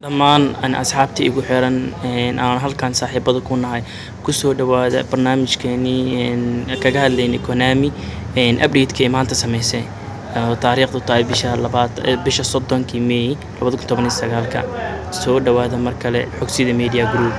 dhammaan aan asxaabta igu xiran aan halkan saaxiibada ku nahay kusoo dhawaada barnaamijkeeni kaga hadlaynay Konami update-ka ee maanta sameysay taariikhdu tahay bisha 30 May 2019 soo dhawaada mar kale Xogsida Media Group.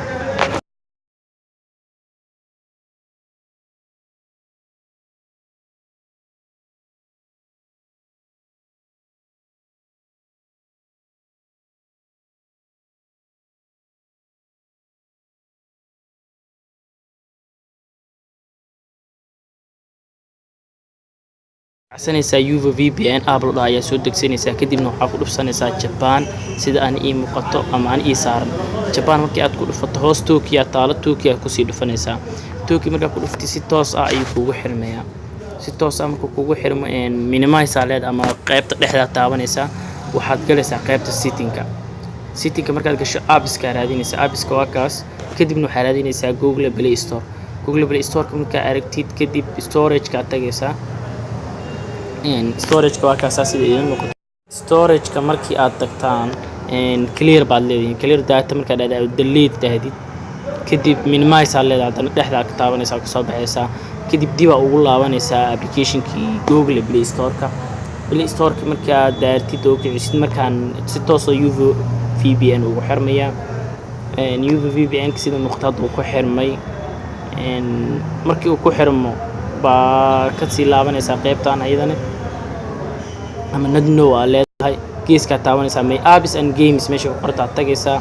عسانيسا يوفا VPN ابل ayaa soo degsanaysa kadibna waxa ku dhufsanaysa Japan sida aan ii muuqato ama aan ii saaran Japan markii aad ku dhufato hoos Tokyo taalo Tokyo ku sii dhufanaysa Tokyo marka ku dhuftay si toos ah ayuu kugu xirmaya si toos ah marka kugu xirmo minimize leed ama qaybta dhexda taabanaysa waxaad galaysaa qaybta setting-ka markaad gasho apps-ka raadinaysa apps-ka waa kaas kadibna waxaad raadinaysaa Google Play Store marka aragtid kadib storage-ka tagaysa storage-ka waa kaas sida idin muuqato storage-ka markii aad tagtaan clear baad leedahay clear data marka aad delete tahdid kadib minimize leedahay dhexda ka taabanaysa ka soo baxaysa kadib dib ugu laabanaysa application-kii Google Play Store-ka marka aad daartid oo kicisid markaan si toos ah UV VPN ugu xirmaya UV VPN sida muuqato uu ku xirmay markii uu ku xirmo ba ka sii laabanaysa qaybtaan ayadana ama nadno waa leedahay geeska taabanaysa may apps and games meesha qorta tagaysa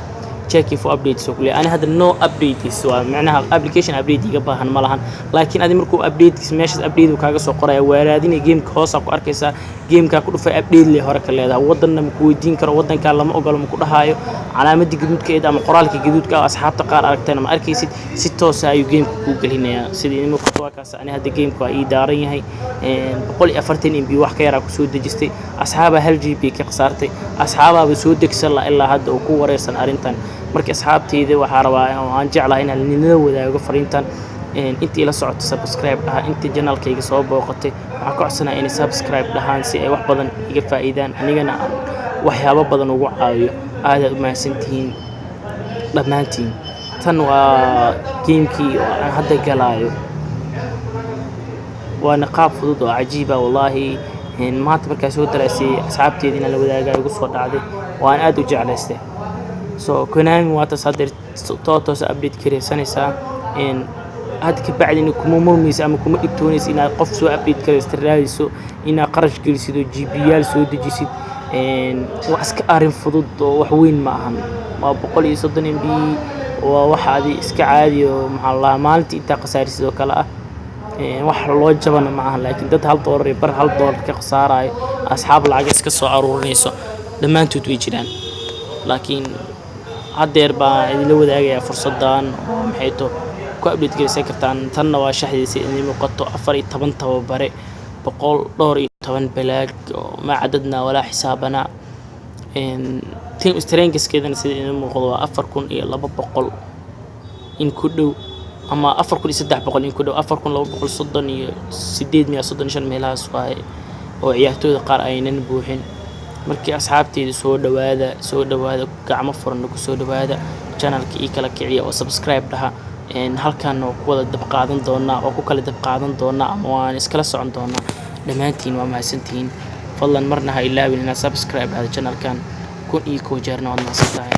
check for updates oo kale ana hada no updates waa macnaha application update iga baahan ma lahan laakiin adi markuu update meesha update kaaga soo qoraya weeraadina game-ka hoos ku arkaysa game-ka ku dhufay update leh hore ka leedahay wadanna ma ku weydiin karo wadanka lama ogolo ma ku dhahayo calaamadii gaduudkeeda ama qoraalka gaduudka asxaabta qaar aragtayna ma arkaysid si toos ah ayuu game-ka ku gelinaya sidii inuu qoto waa kaas ani hada game-ka waa ii daaran yahay 140 MB wax ka yar ku soo dejistay asxaaba hal GB ka qasaartay asxaababa soo degsan la ilaa hadda oo ku wareersan arintan markii asxaabteyda waxa rabaa aan jeclahay in nina wadaago fariintan intii la socoto subscribe dhaha intii channel-kayga soo booqatay waxa ku codsanaa in subscribe dhahaan si ay wax badan iga faa'iidaan anigana waxyaabo badan ugu caawiyo aad u mahadsantihiin dhamaantiin tan waa game-kii aan hadda galaayo waana qaab fudud oo cajiib ah wallahi maanta markaa soo daraasay asxaabteedina la wadaaga igu soo dhacday waan aad u jeclaystay so Konami waa tasadir toos update kareysanaysa had ka bacdina kuma murmaysa ama kuma dhigtoonaysa inaad qof soo update kareystirayso inaad qarash geliso GB-yaal soo dejisid waa iska arin fudud oo wax weyn ma ahan waa 130 MB waa waxa adi iska caadi oo maxaa la maalintii inta qasaarisid oo kala ah wax loo jabana ma ahan laakiin dad $1 bar $1 ka qasaarayo asxaab lacag iska soo aruurinayso dhamaantood way jiraan laakiin hadeer baa idin la wadaagaya fursadan oo maxay to ku update gareysan kartaan tanna waa shaxdiisa in muuqato 14 tababare 112 balaag ma cadadna wala xisaabana team strength-keedana sida in muuqdo 4200 in ku dhow ama 4300 in ku dhow 4238 meelahaas waay oo ciyaartooyda qaar aynan buuxin markii asxaabteedu soo dhawaada gacmo furan ku soo dhawaada channel-ka ii kala kiciya oo subscribe dhaha halkan oo ku wada dab qaadan doona oo ku kala dab qaadan doona ama waan iskala socon doona dhamaantiin waa mahadsantihiin fadlan marna ha ilaawin inaad subscribe hada channel-kan kun iyo koo jeerna waad mahadsantahay